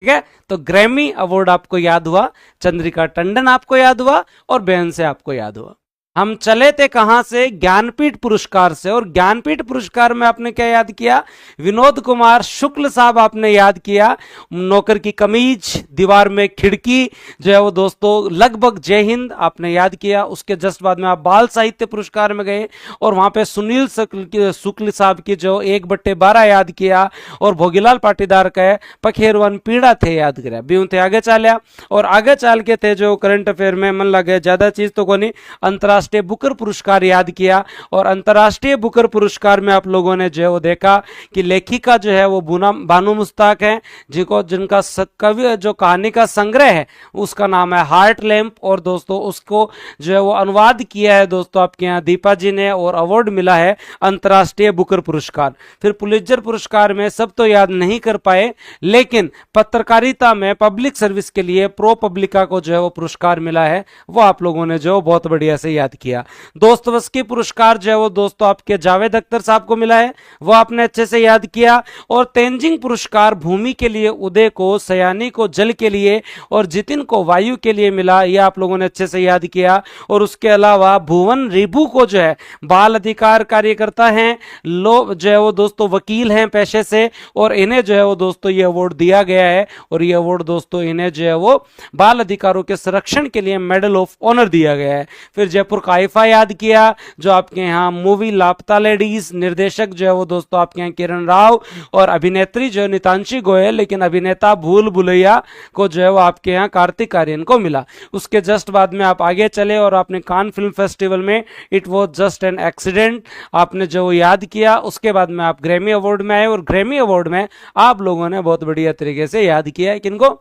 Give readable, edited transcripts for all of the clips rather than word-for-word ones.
ठीक है, तो ग्रैमी अवार्ड आपको याद हुआ, चंद्रिका टंडन आपको याद हुआ और बेयोंसे आपको याद हुआ। हम चले थे कहां से, ज्ञानपीठ पुरस्कार से, और ज्ञानपीठ पुरस्कार में आपने क्या याद किया, विनोद कुमार शुक्ल साहब आपने याद किया, नौकर की कमीज, दीवार में खिड़की जो है वो दोस्तों, लगभग जय हिंद आपने याद किया। उसके जस्ट बाद में आप बाल साहित्य पुरस्कार में गए और वहां पे सुनील शुक्ल साहब की जो 1/12 याद किया, और भोगीलाल पाटीदार का पखेरवन पीड़ा थे याद कराया, भी थे आगे चालिया। और आगे चाल के थे जो करंट अफेयर में मन लगे, ज्यादा चीज तो को नहीं, अंतर्राष्ट्रीय बुकर पुरस्कार याद किया। और अंतर्राष्ट्रीय बुकर पुरस्कार में आप लोगों ने जो है वो देखा कि लेखिका जो है वो बानू मुश्ताक है, जिनका कवि जो कहानी का संग्रह है उसका नाम है हार्ट लैम्प, और दोस्तों उसको जो है वो अनुवाद किया है दोस्तों आपके यहाँ दीपा जी ने, और अवार्ड मिला है अंतर्राष्ट्रीय बुकर पुरस्कार। फिर पुलित्जर पुरस्कार में सब तो याद नहीं कर पाए, लेकिन पत्रकारिता में पब्लिक सर्विस के लिए प्रो पब्लिका को जो है वो पुरस्कार मिला है, वो आप लोगों ने जो बहुत बढ़िया से याद किया। दोस्तवस्की पुरस्कार जो है वो दोस्तों आपके जावेद अख्तर साहब को मिला है, वो आपने अच्छे से याद किया। और तेंजिंग पुरस्कार भूमि के लिए उदय को, सयानी को जल के लिए, और जितिन को वायु के लिए मिला, ये आप लोगों ने अच्छे से याद किया। और उसके अलावा भुवन रिबू को जो है बाल अधिकार कार्यकर्ता हैं, लो जो है वो दोस्तों वकील हैं पेशे से, और इन्हें जो है वो दोस्तों ये अवार्ड दिया गया है, और ये अवार्ड दोस्तों इन्हें जो है वो बाल अधिकारों के संरक्षण के लिए मेडल ऑफ ऑनर दिया गया है। फिर जयपुर का आईफा याद किया, जो आपके यहाँ मूवी लापता लेडीज, निर्देशक जो है वो दोस्तों आपके यहाँ किरण राव, और अभिनेत्री जो है नितांशी गोयल, लेकिन अभिनेता भूल भुलैया को जो है वो आपके यहाँ कार्तिक आर्यन को मिला। उसके जस्ट बाद में आप आगे चले और आपने कान फिल्म फेस्टिवल में it was just an accident आपने जो वो याद किया। उसके बाद में आप ग्रैमी अवार्ड में आए, और ग्रैमी अवार्ड में आप लोगों ने बहुत बढ़िया तरीके से याद किया है किनको,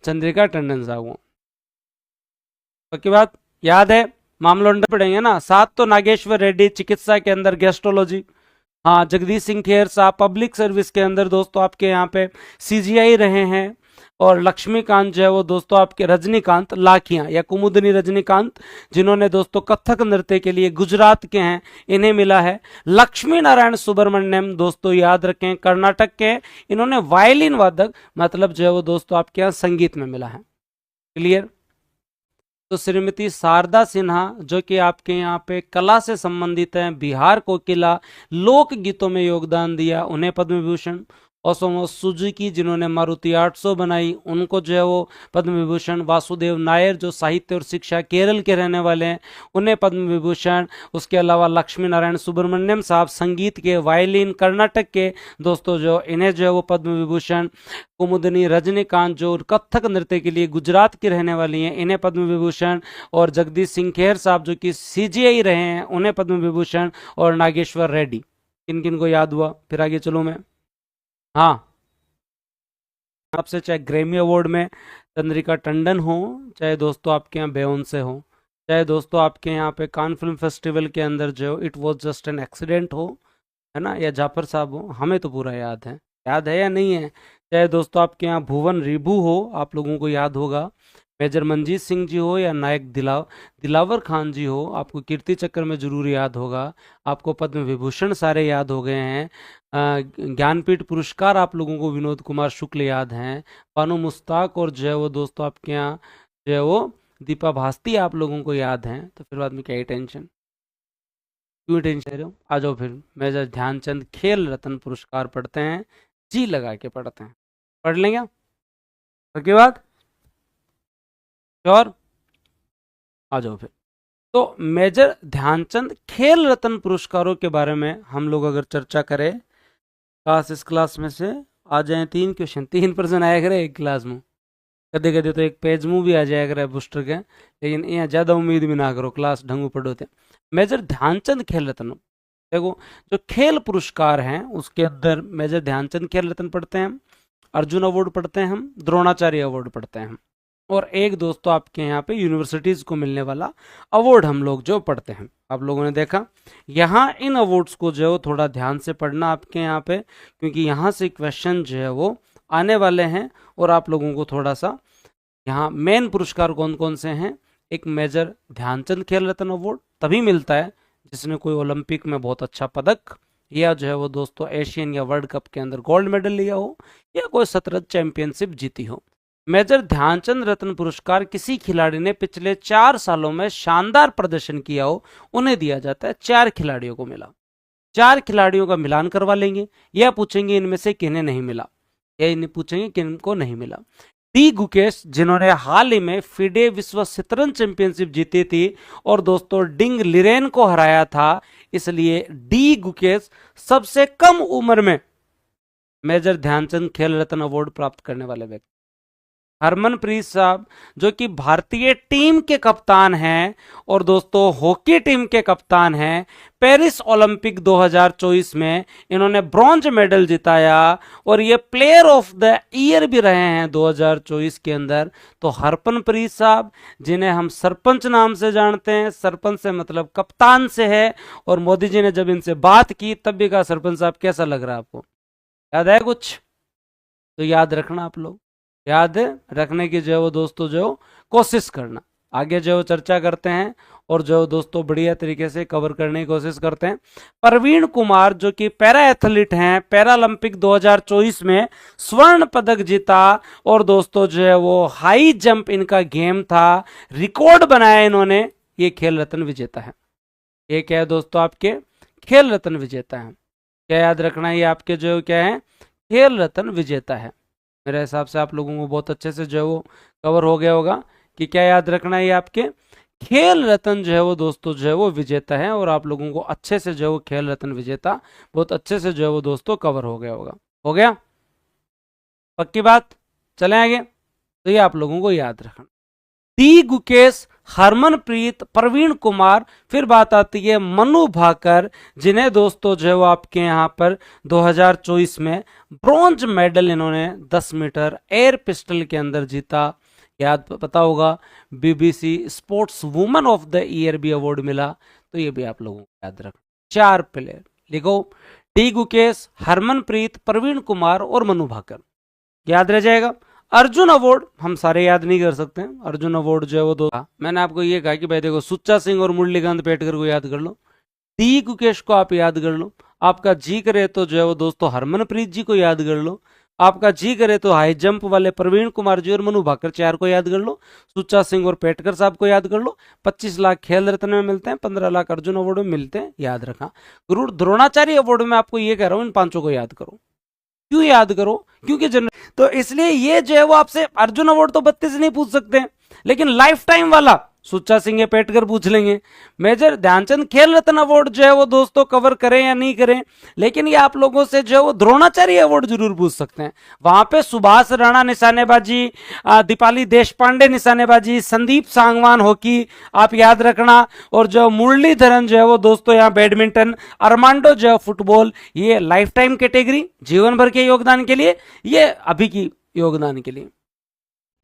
चंद्रिका टंडन साहब को। उसके बाद याद है मामलों पढ़ेंगे ना, 7 तो नागेश्वर रेड्डी चिकित्सा के अंदर गेस्ट्रोलॉजी, हाँ जगदीश सिंह खेर साहब पब्लिक सर्विस के अंदर दोस्तों आपके यहाँ पे सीजीआई रहे हैं, और लक्ष्मीकांत जो है वो दोस्तों आपके रजनीकांत लाखियां या कुमुदनी रजनीकांत, जिन्होंने दोस्तों कथक नृत्य के लिए गुजरात के हैं, इन्हें मिला है। लक्ष्मी नारायण सुब्रमण्यम दोस्तों याद रखें कर्नाटक के हैं, इन्होंने वायलिन वादक मतलब जो है वो दोस्तों आपके यहाँ संगीत में मिला है। क्लियर। तो श्रीमती शारदा सिन्हा जो कि आपके यहाँ पे कला से संबंधित हैं, बिहार कोकिला, लोक गीतों में योगदान दिया, उन्हें पद्म विभूषण। ओसामो सुजुकी जिन्होंने मारुति 800 बनाई, उनको जो है वो पद्म विभूषण। वासुदेव नायर जो साहित्य और शिक्षा केरल के रहने वाले हैं, उन्हें पद्म विभूषण। उसके अलावा लक्ष्मी नारायण सुब्रमण्यम साहब संगीत के, वायलिन कर्नाटक के दोस्तों, जो इन्हें जो है वो पद्म विभूषण। कुमुदनी रजनीकांत जो कथक नृत्य के लिए गुजरात की रहने वाली हैं, इन्हें पद्म विभूषण। और जगदीश सिंह खेर साहब जो कि सीजीआई रहे हैं, उन्हें पद्म विभूषण। और नागेश्वर रेड्डी। किन किन को याद हुआ, फिर आगे चलो मैं। हाँ, आपसे चाहे ग्रैमी अवार्ड में चंद्रिका टंडन हो, चाहे दोस्तों आपके यहाँ बेयोंसे हो, चाहे दोस्तों आपके यहाँ पे कान फिल्म फेस्टिवल के अंदर जो it was just an accident हो, है ना, या जाफर साहब हो, हमें तो पूरा याद है या नहीं है। चाहे दोस्तों आपके यहाँ भुवन रिबू हो, आप लोगों को याद होगा। मेजर मंजीत सिंह जी हो, या नायक दिलावर खान जी हो, आपको कीर्ति चक्र में जरूर याद होगा। आपको पद्म विभूषण सारे याद हो गए हैं। ज्ञानपीठ पुरस्कार आप लोगों को विनोद कुमार शुक्ल याद हैं, बानू मुश्ताक, और जो है वो दोस्तों आपके यहाँ जो है वो दीपा भास्ती आप लोगों को याद हैं। तो फिर बाद में क्या टेंशन, क्यों टेंशन ले रहे हो, आ जाओ। फिर मेजर ध्यानचंद खेल रत्न पुरस्कार पढ़ते हैं, जी लगा के पढ़ते हैं, पढ़ लेंगे उसके बाद और आ जाओ फिर। तो मेजर ध्यानचंद खेल रत्न पुरस्कारों के बारे में हम लोग अगर चर्चा करें, इस क्लास में से आ जाए 3 क्वेश्चन, 3% आया करे एक क्लास में, कदे कदे तो एक पेज मुँह भी आ जाया करे बूस्टर के, लेकिन यहाँ ज़्यादा उम्मीद भी ना करो, क्लास ढंगू पढ़ो थे। मेजर ध्यानचंद खेल रत्न, देखो जो खेल पुरस्कार हैं उसके अंदर मेजर ध्यानचंद खेल रत्न पढ़ते हैं हम, अर्जुन अवार्ड पढ़ते हैं हम, द्रोणाचार्य अवार्ड पढ़ते हैं हम, और एक दोस्तों आपके यहाँ पे यूनिवर्सिटीज़ को मिलने वाला अवार्ड हम लोग जो पढ़ते हैं। आप लोगों ने देखा यहाँ इन अवार्ड्स को जो है वो थोड़ा ध्यान से पढ़ना आपके यहाँ पे, क्योंकि यहाँ से क्वेश्चन जो है वो आने वाले हैं, और आप लोगों को थोड़ा सा यहाँ मेन पुरस्कार कौन कौन से हैं। एक मेजर ध्यानचंद खेल रत्न अवार्ड तभी मिलता है जिसने कोई ओलंपिक में बहुत अच्छा पदक या जो है वो दोस्तों एशियन या वर्ल्ड कप के अंदर गोल्ड मेडल लिया हो या कोई शतरंज चैंपियनशिप जीती हो। मेजर ध्यानचंद रत्न पुरस्कार किसी खिलाड़ी ने पिछले 4 सालों में शानदार प्रदर्शन किया हो उन्हें दिया जाता है। 4 खिलाड़ियों को मिला, 4 खिलाड़ियों का मिलान करवा लेंगे, या पूछेंगे इनमें से किन्हें नहीं मिला, या इन्हें पूछेंगे किनको नहीं मिला। डी गुकेश जिन्होंने हाल ही में फिडे विश्व शतरंज चैंपियनशिप जीती थी और दोस्तों डिंग लिरेन को हराया था, इसलिए डी गुकेश सबसे कम उम्र में मेजर ध्यानचंद खेल रत्न अवार्ड प्राप्त करने वाले व्यक्ति। हरमनप्रीत साहब जो कि भारतीय टीम के कप्तान हैं और दोस्तों हॉकी टीम के कप्तान हैं, पेरिस ओलंपिक 2024 में इन्होंने ब्रॉन्ज मेडल जिताया और ये प्लेयर ऑफ द ईयर भी रहे हैं 2024 के अंदर। तो हरमनप्रीत साहब जिन्हें हम सरपंच नाम से जानते हैं, सरपंच से मतलब कप्तान से है, और मोदी जी ने जब इनसे बात की तब भी कहा सरपंच साहब कैसा लग रहा है आपको, याद है कुछ? तो याद रखना, आप लोग याद रखने की जो है वो दोस्तों जो कोशिश करना। आगे जो चर्चा करते हैं और जो दोस्तों बढ़िया तरीके से कवर करने की कोशिश करते हैं। प्रवीण कुमार जो कि पैरा एथलीट हैं, पैरालंपिक 2024 में स्वर्ण पदक जीता और दोस्तों जो है वो हाई जंप इनका गेम था, रिकॉर्ड बनाया इन्होंने। ये खेल रत्न विजेता है। ये क्या है दोस्तों? आपके खेल रत्न विजेता है। क्या याद रखना है? ये आपके जो क्या है, खेल रत्न विजेता है। मेरे हिसाब से आप लोगों को बहुत अच्छे से जो है वो कवर हो गया होगा कि क्या याद रखना है। ये आपके खेल रत्न जो है वो दोस्तों जो है वो विजेता है, और आप लोगों को अच्छे से जो है वो खेल रत्न विजेता बहुत अच्छे से जो है वो दोस्तों कवर हो गया होगा। हो गया? पक्की बात? चलें आगे। तो ये आप लोगों को याद रखना। डी गुकेश, हरमनप्रीत, प्रवीण कुमार, फिर बात आती है मनु भाकर जिन्हें दोस्तों जो है वो आपके यहाँ पर 2024 में ब्रॉन्ज मेडल इन्होंने 10 मीटर एयर पिस्टल के अंदर जीता। याद पता होगा, BBC sports woman of the year भी अवार्ड मिला। तो ये भी आप लोगों को याद रखना। 4 प्लेयर लिखो, डी गुकेश, हरमनप्रीत, प्रवीण कुमार और मनु भाकर, याद रह जाएगा। अर्जुन अवार्ड हम सारे याद नहीं कर सकते हैं। अर्जुन अवार्ड जो है वो दो, मैंने आपको ये कहा कि भाई देखो सुच्चा सिंह और मुरलीकांत पेटकर को याद कर लो, डी गुकेश को आप याद कर लो, आपका जी करे तो जो है वो दोस्तों हरमनप्रीत जी को याद कर लो, आपका जी करे तो हाई जंप वाले प्रवीण कुमार जी और मनु भाकर 4 को याद कर लो, सुच्चा सिंह और पेटकर साहब को याद कर लो। 25 लाख खेल रत्न में मिलते हैं, 15 लाख अर्जुन अवार्ड में मिलते हैं, याद रखा। गुरु द्रोणाचार्य अवार्ड में आपको ये कह रहा हूं इन 5 को याद करो। क्यों याद करो? क्योंकि तो इसलिए ये जो है वो आपसे अर्जुन अवार्ड तो 32 नहीं पूछ सकते हैं, लेकिन लाइफ टाइम वाला सुच्चा सिंह पेटकर पूछ लेंगे। मेजर ध्यानचंद खेल रत्न अवार्ड जो है वो दोस्तों कवर करें या नहीं करें, लेकिन ये आप लोगों से जो है वो द्रोणाचार्य अवार्ड जरूर पूछ सकते हैं। वहां पे सुभाष राणा निशानेबाजी, दीपाली देशपांडे निशानेबाजी, संदीप सांगवान हॉकी आप याद रखना, और जो मुरलीधरन जो है वो दोस्तों यहाँ बैडमिंटन, अरमांडो जो है फुटबॉल। ये लाइफ टाइम कैटेगरी जीवन भर के योगदान के लिए, ये अभी की योगदान के लिए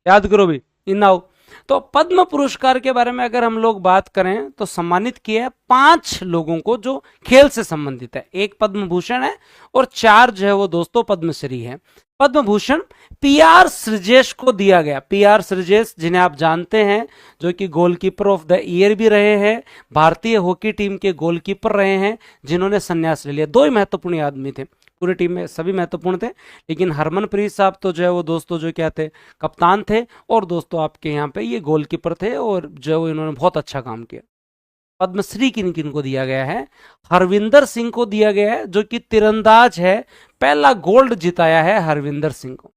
याद करो भी इन नाउ। तो पद्म पुरस्कार के बारे में अगर हम लोग बात करें तो सम्मानित किया है 5 लोगों को जो खेल से संबंधित है। 1 पद्म भूषण है और 4 जो है वो दोस्तों पद्मश्री है। पद्म भूषण पीआर श्रीजेश को दिया गया। पीआर श्रीजेश जिन्हें आप जानते हैं, जो कि गोलकीपर ऑफ द ईयर भी रहे हैं, भारतीय हॉकी टीम के गोलकीपर रहे हैं, जिन्होंने संन्यास ले लिया। 2 ही महत्वपूर्ण आदमी थे पूरी टीम में, सभी महत्वपूर्ण थे, लेकिन हरमनप्रीत साहब तो जो है वो दोस्तों जो क्या थे, कप्तान थे, और दोस्तों आपके यहाँ पे ये गोलकीपर थे, और जो है इन्होंने बहुत अच्छा काम किया। पद्मश्री किन किन को दिया गया है? हरविंदर सिंह को दिया गया है, जो कि तीरंदाज है, पहला गोल्ड जिताया है हरविंदर सिंह को,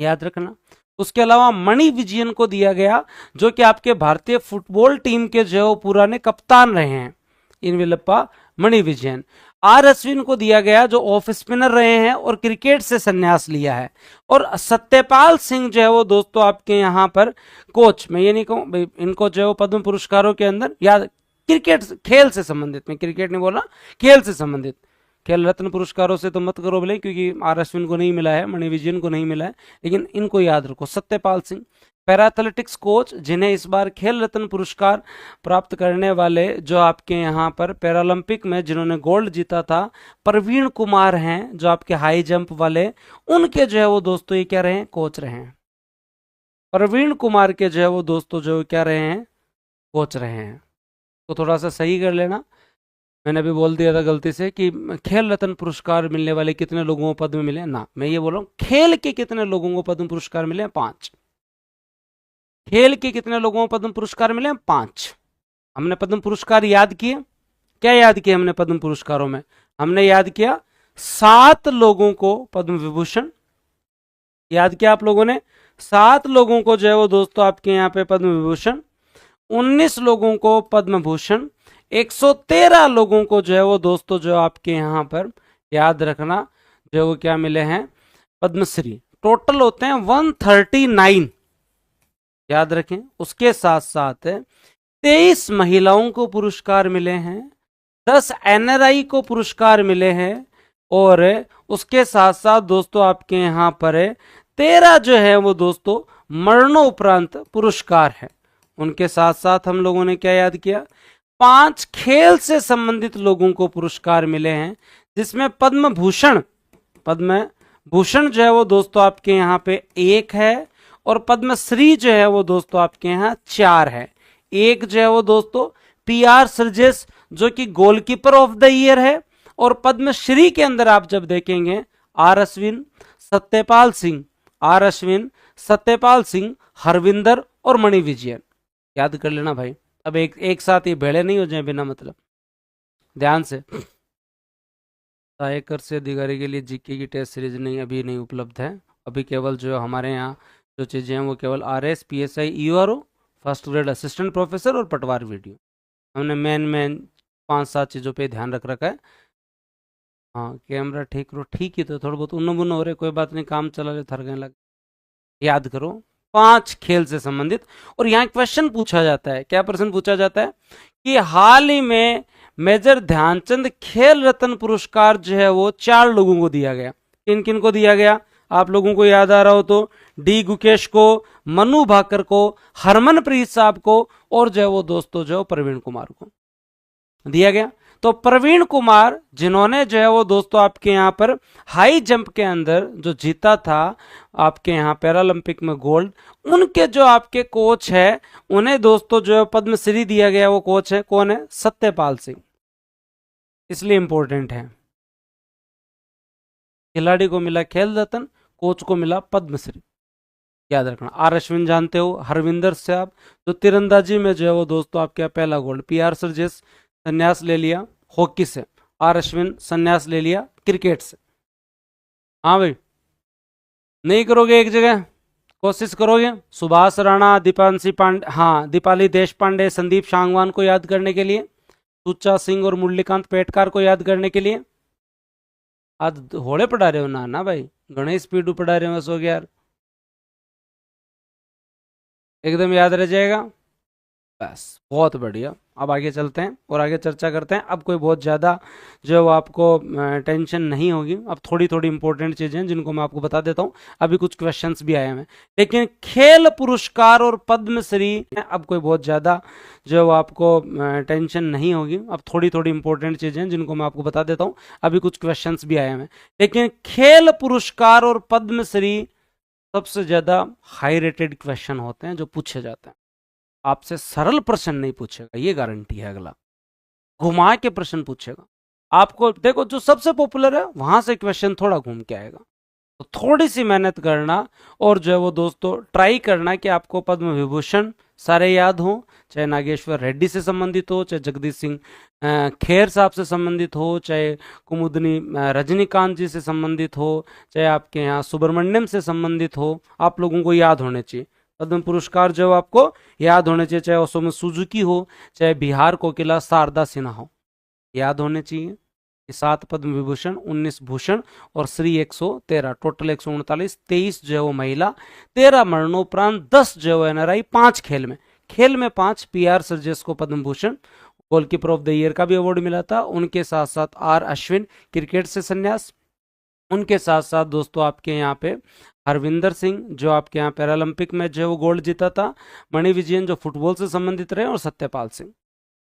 याद रखना। उसके अलावा मणि विजयन को दिया गया, जो कि आपके भारतीय फुटबॉल टीम के जो पुराने कप्तान रहे हैं, इनविलप्पा मणि विजयन। आर अश्विन को दिया गया, जो ऑफ स्पिनर रहे हैं और क्रिकेट से संन्यास लिया है। और सत्यपाल सिंह जो है वो दोस्तों आपके यहाँ पर कोच, मैं ये नहीं कहूँ इनको जो है वो पद्म पुरस्कारों के अंदर याद, क्रिकेट खेल से संबंधित, मैं क्रिकेट नहीं बोल रहा, खेल से संबंधित, खेल रत्न पुरस्कारों से तो मत करो भले, क्योंकि आर अश्विन को नहीं मिला है, मणि विजयन को नहीं मिला है, लेकिन इनको याद रखो। Satyapal Singh para athletics coach, जिन्हें इस बार खेल रत्न पुरस्कार प्राप्त करने वाले जो आपके यहाँ पर पैरालंपिक में जिन्होंने गोल्ड जीता था, प्रवीण कुमार हैं, जो आपके हाई जंप वाले, उनके जो है वो दोस्तों ये क्या रहे हैं, कोच रहे हैं। प्रवीण कुमार के जो है वो दोस्तों जो क्या रहे हैं, कोच रहे हैं। तो थोड़ा सा सही कर लेना, मैंने अभी बोल दिया था गलती से कि खेल रत्न पुरस्कार मिलने वाले कितने लोगों को पद्म मिले ना, मैं ये बोल रहा हूँ खेल के कितने लोगों को पद्म पुरस्कार मिले हैं, 5। खेल के कितने लोगों को पद्म पुरस्कार मिले हैं, 5। हमने पद्म पुरस्कार याद किए, क्या याद किया हमने पद्म पुरस्कारों में? हमने याद किया 7 लोगों को पद्म विभूषण याद किया आप लोगों ने, 7 लोगों को जो है वो दोस्तों आपके यहाँ पे पद्म विभूषण, 19 लोगों को पद्म भूषण, 113 लोगों को जो है वो दोस्तों जो आपके यहाँ पर याद रखना जो है वो क्या मिले हैं, पद्मश्री। टोटल होते हैं 139, याद रखें। उसके साथ साथ 23 महिलाओं को पुरस्कार मिले हैं, 10 एनआरआई को पुरस्कार मिले हैं, और उसके साथ साथ दोस्तों आपके यहाँ पर 13 जो है वो दोस्तों मरणोपरांत पुरस्कार है। उनके साथ साथ हम लोगों ने क्या याद किया, 5 खेल से संबंधित लोगों को पुरस्कार मिले हैं, जिसमें पद्म भूषण जो है वो दोस्तों आपके यहाँ पे 1 है, और पद्मश्री जो है वो दोस्तों आपके यहाँ 4 है। एक जो है वो दोस्तों PR सर्जेस जो कि गोलकीपर ऑफ द ईयर है, और पद्मश्री के अंदर आप जब देखेंगे आर अश्विन, सत्यपाल सिंह, हरविंदर और मणि विजयन, याद कर लेना भाई। अब एक साथ ये भेड़े नहीं हो जाए बिना मतलब, ध्यान से। सहायक से अधिकारी के लिए जीके की टेस्ट सीरीज अभी नहीं उपलब्ध है। अभी केवल जो हमारे यहाँ जो चीज़ें हैं वो केवल RS, PSI, ERO, first grade assistant professor और पटवार वीडियो, हमने मेन 5-7 चीज़ों पे ध्यान रख रखा है। हाँ, कैमरा ठीक करो, ठीक ही तो थोड़ा बहुत उन्न बुन्न हो रहे, कोई बात नहीं, काम चला ले, थर गए लग। याद करो 5 खेल से संबंधित। और यहाँ क्वेश्चन पूछा जाता है, क्या प्रश्न पूछा जाता है कि हाल ही में मेजर ध्यानचंद खेल रत्न पुरस्कार जो है वो 4 लोगों को दिया गया। किन किन को दिया गया? आप लोगों को याद आ रहा हो तो डी गुकेश को, मनु भाकर को, हरमनप्रीत साहब को, और जो है वो दोस्तों जो प्रवीण कुमार को दिया गया। तो प्रवीण कुमार जिन्होंने जो है वो दोस्तों आपके यहाँ पर हाई जंप के अंदर जो जीता था आपके यहाँ पैरालंपिक में गोल्ड, उनके जो आपके कोच है उन्हें दोस्तों जो है पद्मश्री दिया गया। वो कोच है कौन है? सत्यपाल सिंह, इसलिए इंपॉर्टेंट है। खिलाड़ी को मिला खेल रत्न, कोच को मिला पद्मश्री, याद रखना। आर अश्विन जानते हो, हरविंदर साहब जो तीरंदाजी में जो है वो दोस्तों आपके पहला गोल्ड। PR सर्जेस संन्यास ले लिया हॉकी से, आर अश्विन संन्यास ले लिया क्रिकेट से। हाँ भाई, नहीं करोगे एक जगह, कोशिश करोगे। सुभाष राणा, दीपाली देश पांडे, संदीप शांगवान को याद करने के लिए, सुच्चा सिंह और मुरलीकांत पेटकार को याद करने के लिए। आज होड़े पढ़ा रहे हो ना भाई, गणेश स्पीड पढ़ा रहे हो सो यार, एकदम याद रह जाएगा। बस बहुत बढ़िया। अब आगे चलते हैं और आगे चर्चा करते हैं। अब कोई बहुत ज़्यादा जो वो आपको टेंशन नहीं होगी। अब थोड़ी थोड़ी इंपॉर्टेंट चीज़ें हैं जिनको मैं आपको बता देता हूँ। अभी कुछ क्वेश्चंस भी आए हैं, लेकिन खेल पुरस्कार और पद्मश्री, अब कोई बहुत ज़्यादा जो वो आपको टेंशन नहीं होगी। अब थोड़ी थोड़ी इंपॉर्टेंट चीज़ें हैं जिनको मैं आपको बता देता हूँ। अभी कुछ क्वेश्चंस भी आए हैं, लेकिन खेल पुरस्कार और पद्मश्री सबसे ज़्यादा हाई रेटेड क्वेश्चन होते हैं जो पूछे जाते हैं। आपसे सरल प्रश्न नहीं पूछेगा, ये गारंटी है। अगला घुमा के प्रश्न पूछेगा आपको। देखो जो सबसे पॉपुलर है वहां से क्वेश्चन थोड़ा घूम के आएगा, तो थोड़ी सी मेहनत करना और जो है वो दोस्तों ट्राई करना कि आपको पद्म विभूषण सारे याद हो, चाहे नागेश्वर रेड्डी से संबंधित हो, चाहे जगदीश सिंह खेर साहब से संबंधित हो, चाहे कुमुदनी रजनीकांत जी से संबंधित हो, चाहे आपके यहाँ सुब्रमण्यम से संबंधित हो, आप लोगों को याद होने चाहिए। पद्म पुरस्कार जो आपको याद होने चाहिए, चाहे ओसामू सुजुकी हो, चाहे बिहार कोकिला शारदा सिन्हा हो, याद होने चाहिए। 7 पद्म विभूषण, 19 भूषण और श्री 113, टोटल 139। 23 जो है वो महिला, 13 मरणोपरांत, 10 जो है NRI, 5 खेल में 5 PR सर्जेस को Padma Bhushan, goalkeeper of the year का भी अवार्ड मिला था। उनके साथ साथ R अश्विन क्रिकेट से संन्यास, उनके साथ साथ दोस्तों आपके यहाँ पे हरविंदर सिंह जो आपके यहाँ पैरालंपिक में जो है वो गोल्ड जीता था, मणि विजयन जो फुटबॉल से संबंधित रहे, और सत्यपाल सिंह।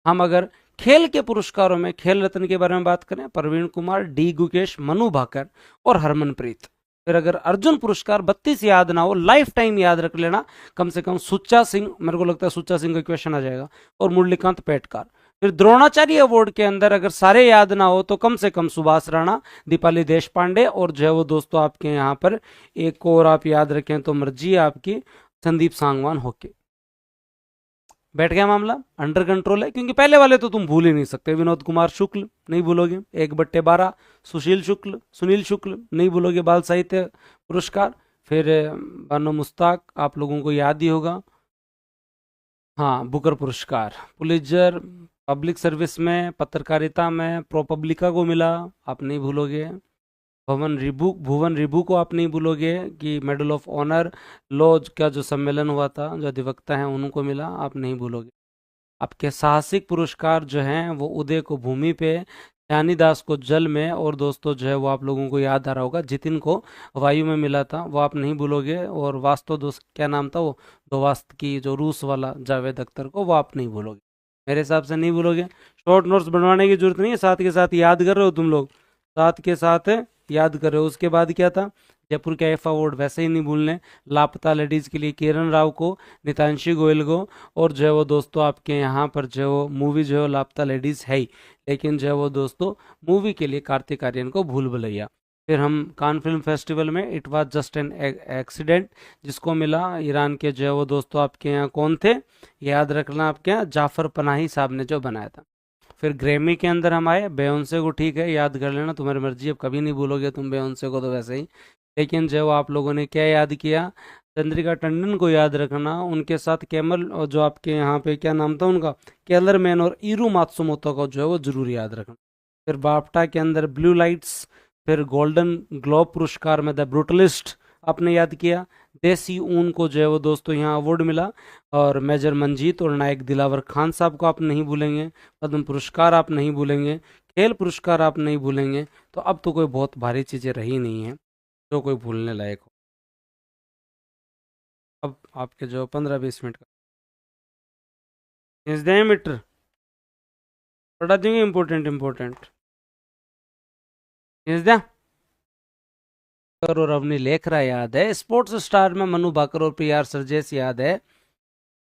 हम अगर खेल के पुरस्कारों में खेल रत्न के बारे में बात करें, प्रवीण कुमार, डी गुकेश, मनु भाकर और हरमनप्रीत। फिर अगर अर्जुन पुरस्कार 32 याद ना हो, लाइफ टाइम याद रख लेना, कम से कम सुच्चा सिंह, मेरे को लगता है सुच्चा सिंह का क्वेश्चन आ जाएगा, और मुरलीकांत पेटकार। फिर द्रोणाचार्य अवार्ड के अंदर अगर सारे याद ना हो तो कम से कम सुभाष राणा, दीपाली देश पांडे और जो है वो दोस्तों आपके यहाँ पर एक और आप याद रखें तो मर्जी है आपकी, संदीप सांगवान होके। बैठ गया मामला, अंडर कंट्रोल है, क्योंकि पहले वाले तो तुम भूल ही नहीं सकते। विनोद कुमार शुक्ल नहीं भूलोगे, 1/12। सुशील शुक्ल, सुनील शुक्ल नहीं भूलोगे, बाल साहित्य पुरस्कार। फिर बानो मुश्ताक आप लोगों को याद ही होगा, हाँ बुकर पुरस्कार। पुलित्जर पब्लिक सर्विस में, पत्रकारिता में प्रो पब्लिका को मिला, आप नहीं भूलोगे। भुवन रिबू को आप नहीं भूलोगे कि मेडल ऑफ ऑनर लॉ का जो सम्मेलन हुआ था, जो अधिवक्ता हैं उनको मिला, आप नहीं भूलोगे। आपके साहसिक पुरस्कार जो हैं वो उदय को भूमि पे, ज्ञानीदास को जल में, और दोस्तों जो है वो आप लोगों को याद आ रहा होगा जितिन को वायु में मिला था, वो आप नहीं भूलोगे। और वास्तव दोस्त क्या नाम था वो, दोवास्त की जो रूस वाला जावेद अख्तर को, वो आप नहीं भूलोगे, मेरे हिसाब से नहीं भूलोगे। शॉर्ट नोट्स बनवाने की जरूरत नहीं है, साथ के साथ याद कर रहे हो तुम लोग, साथ के साथ याद कर रहे हो। उसके बाद क्या था, जयपुर के एफ अवार्ड वैसे ही नहीं भूलने, लापता लेडीज के लिए किरण राव को, नितांशी गोयल को, और जो है वो दोस्तों आपके यहाँ पर जो है वो मूवी जो है वो लापता लेडीज है ही, लेकिन जो है वो दोस्तों मूवी के लिए कार्तिक आर्यन को भूल भुलैया। फिर हम कान फिल्म फेस्टिवल में it was just an accident जिसको मिला, ईरान के जो है वो दोस्तों आपके यहाँ कौन थे याद रखना, आपके यहाँ जाफर पनाही साहब ने जो बनाया था। फिर ग्रैमी के अंदर हम आए, बेयोंसे को ठीक है याद कर लेना, तुम्हारी मर्जी, अब कभी नहीं भूलोगे तुम बेयोंसे को तो वैसे ही। लेकिन जो आप लोगों ने क्या याद किया, चंद्रिका टंडन को याद रखना, उनके साथ कैमल और जो आपके यहाँ पे क्या नाम था उनका, केलर मैन और ईरू मात्सुमोतो को जो है वो जरूर याद रखना। फिर बाफ्टा के अंदर ब्लू लाइट्स, फिर गोल्डन ग्लोब पुरस्कार में द ब्रूटलिस्ट आपने याद किया, देसी ऊन को जो है वो दोस्तों यहाँ अवार्ड मिला, और मेजर मंजीत और नायक दिलावर खान साहब को आप नहीं भूलेंगे, पद्म पुरस्कार आप नहीं भूलेंगे, खेल पुरस्कार आप नहीं भूलेंगे। तो अब तो कोई बहुत भारी चीज़ें रही नहीं है जो कोई भूलने लायक हो। अब आपके जो 15-20 मिनट का खींच दें मीटर, पढ़ा देंगे इम्पोर्टेंट इम्पोर्टेंट, खींच दें। और अवनी लेखरा याद है, स्पोर्ट्स स्टार में मनु भाकर और पी आर सरजेस याद है,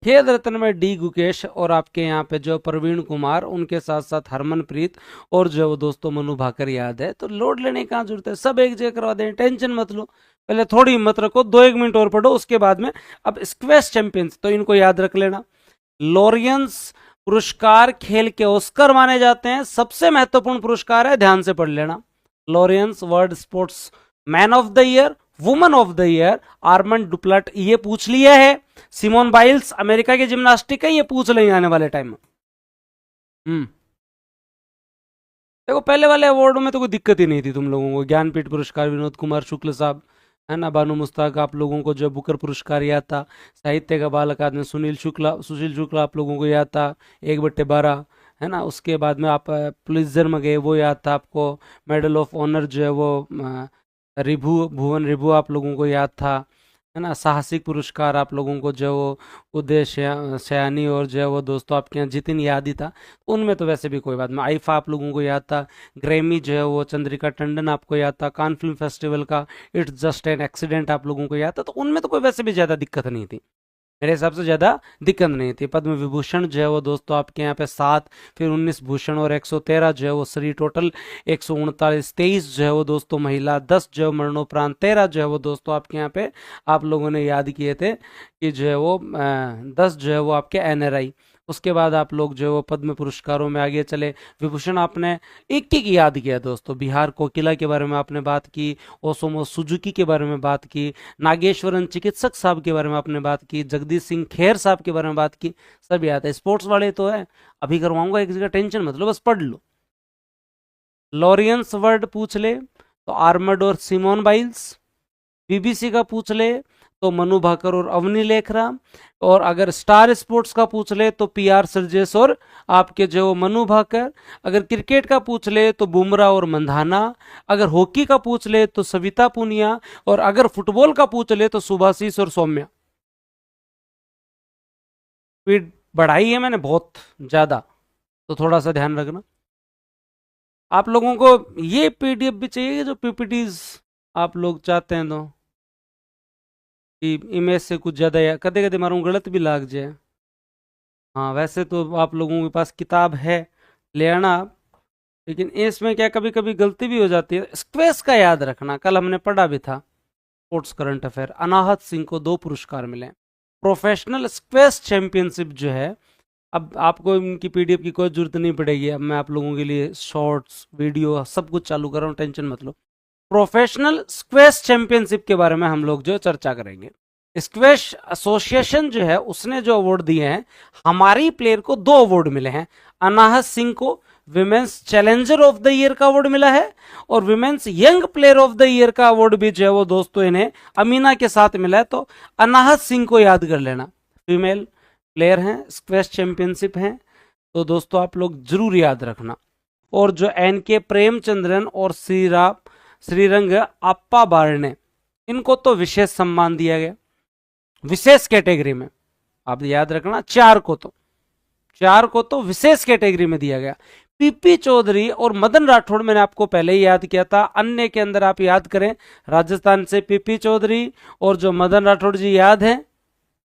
खेल रत्न में डी गुकेश और आपके यहाँ पे जो प्रवीण कुमार, उनके साथ साथ हरमनप्रीत और जो वो दोस्तों मनु भाकर याद है। तो लोड लेने की कहाँ जरूरत है, सब एक जगह करवा दें, टेंशन मत लो, पहले थोड़ी हिम्मत रखो, 2-1 मिनट और पढ़ो, उसके बाद में अब स्क्वैश चैंपियंस तो इनको याद रख लेना। लॉरियंस पुरस्कार खेल के ऑस्कर माने जाते हैं, सबसे महत्वपूर्ण पुरस्कार है, ध्यान से पढ़ लेना। Laureus world sports man of the year, woman of the year, Armand Duplantis ये पूछ लिया है, सिमोन बाइल्स अमेरिका की जिम्नास्टिक है, ये पूछ लेंगे आने वाले टाइम में। देखो पहले वाले अवार्ड में तो कोई दिक्कत ही नहीं थी तुम लोगों को, ज्ञानपीठ पुरस्कार विनोद कुमार शुक्ल साहब, है ना, बानु मुस्ताक आप लोगों को जो बुकर पुरस्कार याद था, साहित्य का बाल अकादमी सुशील शुक्ला आप लोगों को याद था, 1/12, है ना। उसके बाद में आप पुलित्जर में गए, वो याद था आपको, मेडल ऑफ ऑनर जो है वो भुवन रिभू आप लोगों को याद था, है ना। साहसिक पुरस्कार आप लोगों को जो वो उदय सयानी और जो है वो दोस्तों आपके यहाँ जितिन याद ही था, उनमें तो वैसे भी कोई बात नहीं। आईफा आप लोगों को याद था, ग्रैमी जो है वो चंद्रिका टंडन आपको याद था, कान फिल्म फेस्टिवल का इट्स जस्ट एन एक्सीडेंट आप लोगों को याद था, तो उनमें तो कोई वैसे भी ज़्यादा दिक्कत नहीं थी, मेरे हिसाब से ज़्यादा दिक्कत नहीं थी। पद्म विभूषण जो है वो दोस्तों आपके यहाँ पे 7, फिर 19 भूषण और 113 जो है वो श्री, टोटल 139, 23 जो है वो दोस्तों महिला, 10 जो है मरणोपरांत, 13 जो है वो दोस्तों आपके यहाँ पे आप लोगों ने याद किए थे कि जो है वो 10 जो है वो आपके एनआरआई। उसके बाद आप लोग जो है वो पद्म पुरस्कारों में आगे चले। विभूषण आपने एक एक याद किया दोस्तों, बिहार कोकिला के बारे में आपने बात की, ओसोमो सुजुकी के बारे में बात की, नागेश्वरन चिकित्सक साहब के बारे में आपने बात की, जगदीश सिंह खेर साहब के बारे में बात की, सब याद है। स्पोर्ट्स वाले तो है, अभी करवाऊंगा एक जगह, टेंशन मत लो, बस पढ़ लो। लॉरियंस वर्ड पूछ ले तो आर्मड और सिमोन बाइल्स, बीबीसी का पूछ ले तो मनु भाकर और अवनी लेखरा, और अगर स्टार स्पोर्ट्स का पूछ ले तो पी आर सरजेस और आपके जो मनु भाकर, अगर क्रिकेट का पूछ ले तो बुमराह और मंधाना, अगर हॉकी का पूछ ले तो सविता पुनिया, और अगर फुटबॉल का पूछ ले तो सुभाशीष और सौम्या। स्पीड बढ़ाई है मैंने बहुत ज़्यादा, तो थोड़ा सा ध्यान रखना। आप लोगों को ये पीडीएफ भी चाहिए जो पीपीटीज आप लोग चाहते हैं, तो कि इमेज से कुछ ज़्यादा या कदे कदे मारूँ गलत भी लाग जाए, हाँ वैसे तो आप लोगों के पास किताब है, ले आना आप। लेकिन इसमें क्या कभी कभी गलती भी हो जाती है। स्क्वेश का याद रखना, कल हमने पढ़ा भी था स्पोर्ट्स करंट अफेयर, अनाहत सिंह को 2 पुरस्कार मिले। प्रोफेशनल स्क्वेश चैंपियनशिप जो है, अब आपको इनकी पीडीएफ की कोई जरूरत नहीं पड़ेगी, अब मैं आप लोगों के लिए शॉर्ट्स वीडियो सब कुछ चालू कर रहा हूँ, टेंशन मत लो। प्रोफेशनल स्क्वैश चैंपियनशिप के बारे में हम लोग जो चर्चा करेंगे। स्क्वैश एसोसिएशन जो है उसने जो अवार्ड दिए हैं, हमारी प्लेयर को 2 अवार्ड मिले हैं। अनाहत सिंह को women's challenger of the year का अवार्ड मिला है, और women's young player of the year का अवार्ड भी जो है वो दोस्तों इन्हें अमीना के साथ मिला है। तो अनाहत सिंह को याद कर लेना, फीमेल प्लेयर हैं, स्क्वैश चैंपियनशिप हैं, तो दोस्तों आप लोग जरूर याद रखना। और जो एनके प्रेमचंद्रन और श्रीरंग अप्पा बारने, इनको तो विशेष सम्मान दिया गया विशेष कैटेगरी में, आप याद रखना। 4 को तो विशेष कैटेगरी में दिया गया। पीपी चौधरी और मदन राठौड़ मैंने आपको पहले ही याद किया था। अन्य के अंदर आप याद करें, राजस्थान से पीपी चौधरी और जो मदन राठौड़ जी याद हैं,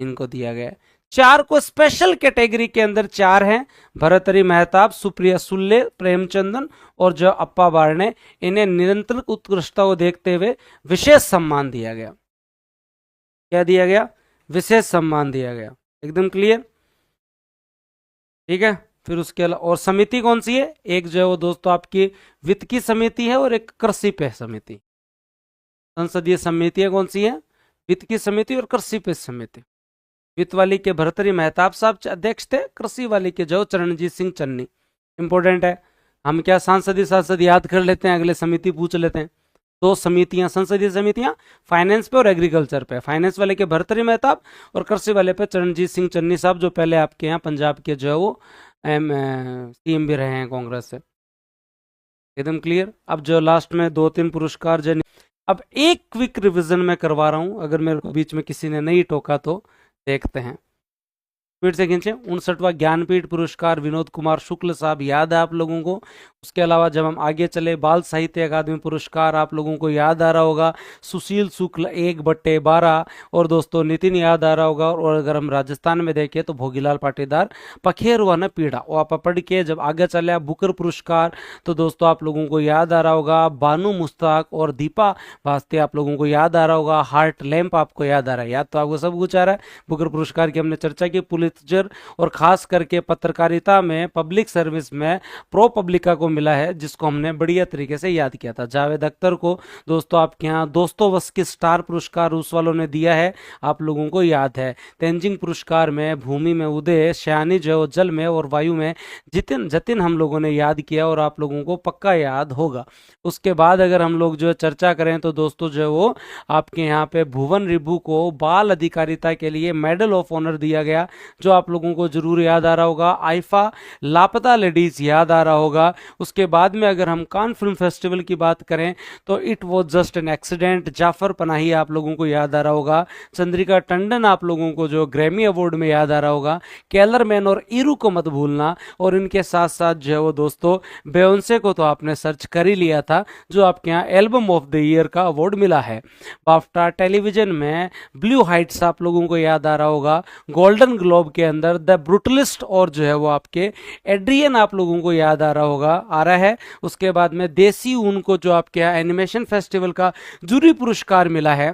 इनको दिया गया। 4 को स्पेशल कैटेगरी के अंदर 4 हैं, भरतरी मेहताब, सुप्रिया सुल्ले, प्रेमचंदन और जो अप्पा बारने, इन्हें निरंतर उत्कृष्टता को देखते हुए विशेष सम्मान दिया गया। क्या दिया गया? विशेष सम्मान दिया गया। एकदम क्लियर, ठीक है। फिर उसके अलावा और समिति कौन सी है? एक जो है वो दोस्तों आपकी वित्त की समिति है, और एक कृषि पे समिति। संसदीय समितियां कौन सी है? वित्त की समिति और कृषि पे समिति। वित्त वाली के भरतरी मेहताब साहब अध्यक्ष थे, कृषि वाली के जो चरणजीत सिंह चन्नी। इंपॉर्टेंट है, हम क्या सांसद याद कर लेते हैं, अगले समिति पूछ लेते हैं। 2 समितियां, संसदीय समितियां, फाइनेंस पे और एग्रीकल्चर पे। फाइनेंस वाले के भरतरी मेहताब और कृषि वाले पे चरणजीत सिंह चन्नी साहब, जो पहले आपके यहाँ पंजाब के जो है वो सीएम भी रहे हैं कांग्रेस से। एकदम क्लियर। अब जो लास्ट में 2-3 पुरस्कार जो, अब एक क्विक रिवीजन में करवा रहा हूं, अगर मेरे को बीच में किसी ने नहीं टोका तो देखते हैं। फिर से खींचे। 59वां ज्ञानपीठ पुरस्कार विनोद कुमार शुक्ल साहब, याद है आप लोगों को। उसके अलावा जब हम आगे चले, बाल साहित्य अकादमी पुरस्कार आप लोगों को याद आ रहा होगा, सुशील शुक्ल 1/12, और दोस्तों नितिन याद आ रहा होगा। और अगर हम राजस्थान में देखें तो भोगीलाल पाटीदार, पखेरुआ न पीड़ा, वो आप पढ़ के जब आगे चले। बुकर पुरस्कार तो दोस्तों आप लोगों को याद आ रहा होगा, बानू मुश्ताक और दीपा वास्ते आप लोगों को याद आ रहा होगा। हार्ट लैंप आपको याद आ रहा है, याद तो आपको सब कुछ आ रहा है। बुकर पुरस्कार की हमने चर्चा की। पुलित्जर और खास करके पत्रकारिता में, पब्लिक सर्विस में प्रो पब्लिका को मिला है, जिसको हमने बढ़िया तरीके से याद किया था। जावेद अख्तर को दोस्तों आपके यहाँ दोस्तोवस्की स्टार पुरस्कार रूस वालों ने दिया है, आप लोगों को याद है। तेंजिंग पुरस्कार में भूमि में उदय, श्यानी जो जल में और वायु में जतिन हम लोगों ने याद किया, और आप लोगों को पक्का याद होगा। उसके बाद अगर हम लोग जो चर्चा करें तो दोस्तों जो वो आपके यहाँ पे भुवन रिभु को बाल अधिकारिता के लिए मेडल ऑफ ऑनर दिया गया, जो आप लोगों को जरूर याद आ रहा होगा। आइफा लापता लेडीज याद आ रहा होगा। उसके बाद में अगर हम कान फिल्म फेस्टिवल की बात करें तो it was just an accident, Jafar Panahi आप लोगों को याद आ रहा होगा। चंद्रिका टंडन आप लोगों को जो ग्रैमी अवार्ड में याद आ रहा होगा। कैलरमैन और ईरू को मत भूलना, और इनके साथ साथ जो है वो दोस्तों बेयोंसे को तो आपने सर्च कर ही लिया था, जो आपके यहाँ एल्बम ऑफ द ईयर का अवार्ड मिला है। बाफ्टा टेलीविजन में ब्लू हाइट्स आप लोगों को याद आ रहा होगा। गोल्डन ग्लोब के अंदर द ब्रूटलिस्ट और जो है वो आपके एड्रियन आप लोगों को याद आ रहा होगा, आ रहा है। उसके बाद में देसी ऊन को जो आपके यहाँ एनिमेशन फेस्टिवल का जूरी पुरस्कार मिला है,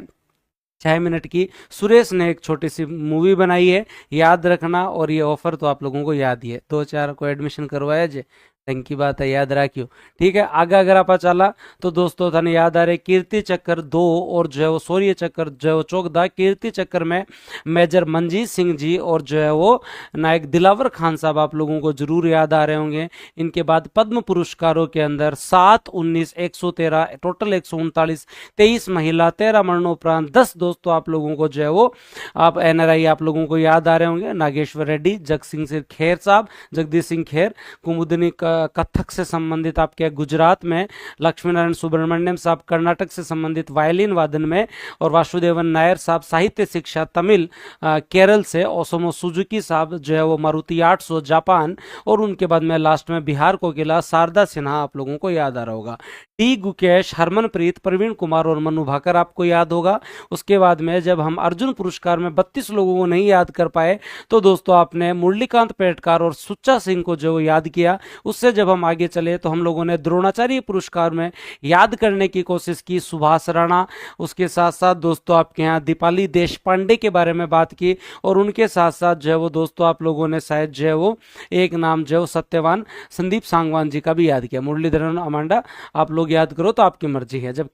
6 मिनट की। सुरेश ने एक छोटी सी मूवी बनाई है, याद रखना। और ये ऑफर तो आप लोगों को याद ही है, 2-4 को एडमिशन करवाया जे, की बात है, याद रखियो। ठीक है, आगे अगर आप चला तो दोस्तों थाने याद आ रहे कीर्ति चक्कर 2 और जो है वो शौर्य चक्कर जो है वो चौकदा। कीर्ति चक्कर में मेजर मनजीत सिंह जी और जो है वो नायक दिलावर खान साहब आप लोगों को जरूर याद आ रहे होंगे। इनके बाद पद्म पुरस्कारों के अंदर 7, 19, 113, टोटल 139, 23 महिला, 13 मरणोपरांत, 10 दोस्तों आप लोगों को जो है वो आप NRI आप लोगों को याद आ रहे होंगे। नागेश्वर रेड्डी, जगसिंह सिंह खेर साहब, जगदीश सिंह खेर। कुमुदनी कथक से संबंधित आपके गुजरात में। लक्ष्मी नारायण सुब्रमण्यम साहब कर्नाटक से संबंधित वायलिन वादन में। और वासुदेवन नायर साहब साहित्य शिक्षा तमिल केरल से। ओसोमो सुजुकी साहब जो है वो मारुति 800 जापान। और उनके बाद में लास्ट में बिहार को किला शारदा सिन्हा आप लोगों को याद आ रहा होगा। डी गुकेश, हरमनप्रीत, प्रवीण कुमार और मनु भाकर आपको याद होगा। उसके बाद में जब हम अर्जुन पुरस्कार में 32 लोगों को नहीं याद कर पाए तो दोस्तों आपने मुरलीकांत पेटकार और सुच्चा सिंह को जो याद किया। उससे जब हम आगे चले तो हम लोगों ने द्रोणाचार्य पुरस्कार में याद करने की कोशिश की सुभाष राणा। उसके साथ साथ दोस्तों आपके यहाँ दीपाली देशपांडे के बारे में बात की और उनके साथ साथ जो है वो दोस्तों आप लोगों ने शायद जो है वो एक नाम जो सत्यवान संदीप सांगवान जी का भी याद किया। मुरलीधरन अमांडा आप लोग याद करो तो आपकी मर्जी है। जब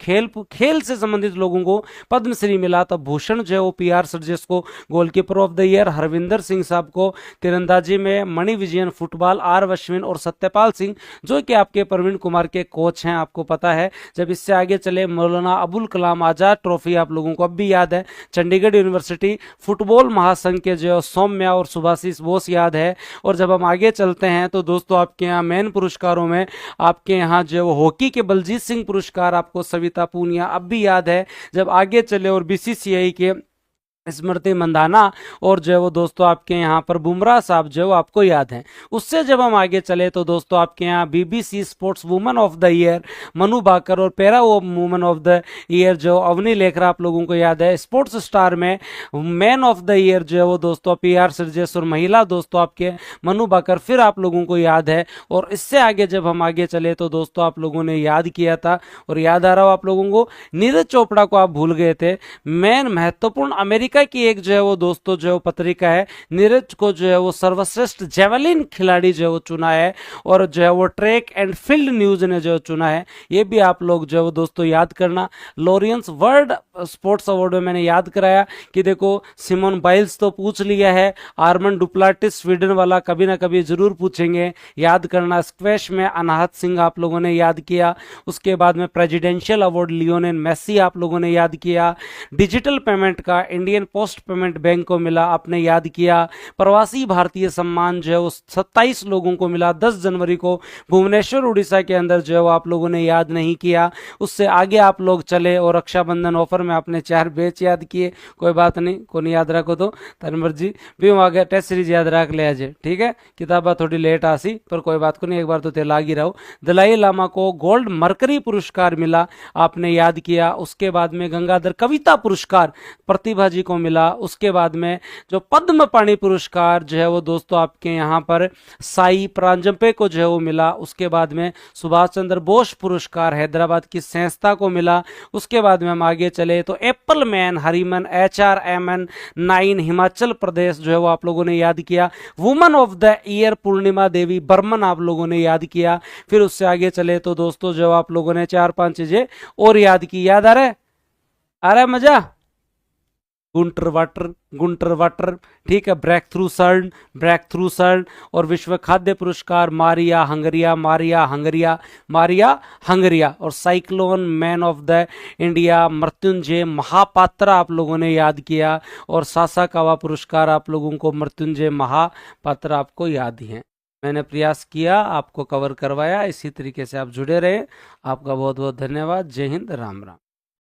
खेल से संबंधित लोगों को पद्मश्री मिला तब भूषण जो है वो पीआर सर्जेस को goalkeeper of the year, Harvinder Singh साहब को तीरंदाजी में, मणि विजयन फुटबॉल, आर अश्विन और सत्यपाल सिंह जो कि आपके प्रवीण कुमार के कोच हैं आपको पता है। जब इससे आगे चले मौलाना अबुल कलाम आजाद ट्रॉफी आप लोगों को अब भी याद है। चंडीगढ़ यूनिवर्सिटी फुटबॉल महासंघ के जो सौम्या और सुभाषिस बोस याद है। और जब हम आगे चलते हैं तो दोस्तों आपके यहाँ मेन पुरस्कारों में आपके यहाँ जो हॉकी के बलजीत सिंह पुरस्कार आपको सविता पूनिया अब भी याद है। जब आगे चले और बीसीसीआई के स्मृति मंदाना और जो है वो दोस्तों आपके यहाँ पर बुमराह साहब जो आपको याद हैं। उससे जब हम आगे चले तो दोस्तों आपके यहाँ BBC sports woman of the year Manu Bhaker और para woman of the year जो अवनी लेखरा आप लोगों को याद है। स्पोर्ट्स स्टार में मैन ऑफ द ईयर जो है वो दोस्तों पीआर सर्जेस और महिला दोस्तों आपके मनु भाकर फिर आप लोगों को याद है। और इससे आगे जब हम आगे चले तो दोस्तों आप लोगों ने याद किया था और याद आ रहा हो आप लोगों को नीरज चोपड़ा को आप भूल गए थे। मैन महत्वपूर्ण अमेरिका की एक जो है वो दोस्तों जो पत्रिका है नीरज को जो है वो सर्वश्रेष्ठ जेवलिन खिलाड़ी जो है वो चुना है और जो है वो ट्रैक एंड फील्ड न्यूज ने जो चुना है। ये भी आप लोग जो है वो दोस्तों याद करना। लॉरेंस वर्ल्ड स्पोर्ट्स अवार्ड में मैंने याद कराया कि देखो सिमोन बाइल्स तो पूछ लिया है, आर्मन डुप्लाटिस स्वीडन वाला कभी ना कभी जरूर पूछेंगे, याद करना। स्क्वैश में अनाहत सिंह आप लोगों ने याद किया। उसके बाद में प्रेसिडेंशियल अवार्ड लियोनेल मेसी आप लोगों ने याद किया। डिजिटल पेमेंट का इंडियन पोस्ट पेमेंट बैंक को मिला आपने याद किया। प्रवासी भारतीय सम्मान जो है वो 27 लोगों को मिला 10 जनवरी को भुवनेश्वर उड़ीसा के अंदर जो है वो आप लोगों ने याद नहीं किया। उससे आगे आप लोग चले और रक्षाबंधन ऑफर में आपने 4 बैच याद किए। कोई बात नहीं, को नहीं याद रखो तो तनवर जी भी आगे टेस्ट सीरीज याद रख ले आज, ठीक है। किताबा थोड़ी लेट आसी पर कोई बात को नहीं, एक बार तो तेल लाग ही रहो। दलाई लामा को गोल्ड मरकरी पुरस्कार मिला आपने याद किया। उसके बाद में गंगाधर कविता पुरस्कार प्रतिभा जी को मिला। उसके बाद में जो पद्म पाणि पुरस्कार जो है वो दोस्तों आपके यहाँ पर साई प्रांजपे को जो है वो मिला। उसके बाद में सुभाष चंद्र बोस पुरस्कार हैदराबाद की संस्था को मिला। उसके बाद में हम आगे चले तो Apple man हरिमन HRMN 9 Himachal Pradesh जो है वो आप लोगों ने याद किया। वुमन ऑफ द ईयर पूर्णिमा देवी बर्मन आप लोगों ने याद किया। फिर उससे आगे चले तो दोस्तों जो आप लोगों ने 4-5 चीजें और याद की। याद आ रहा है मजा? गुंटर वाटर ठीक है। ब्रेक थ्रू सर्न और विश्व खाद्य पुरस्कार मारिया हंगरिया और cyclone man of the India Mrutyunjay Mohapatra आप लोगों ने याद किया। और सासाकावा पुरस्कार आप लोगों को मृत्युंजय महापात्रा आपको याद ही है। मैंने प्रयास किया आपको कवर करवाया, इसी तरीके से आप जुड़े रहे। आपका बहुत बहुत धन्यवाद। जय हिंद, राम राम।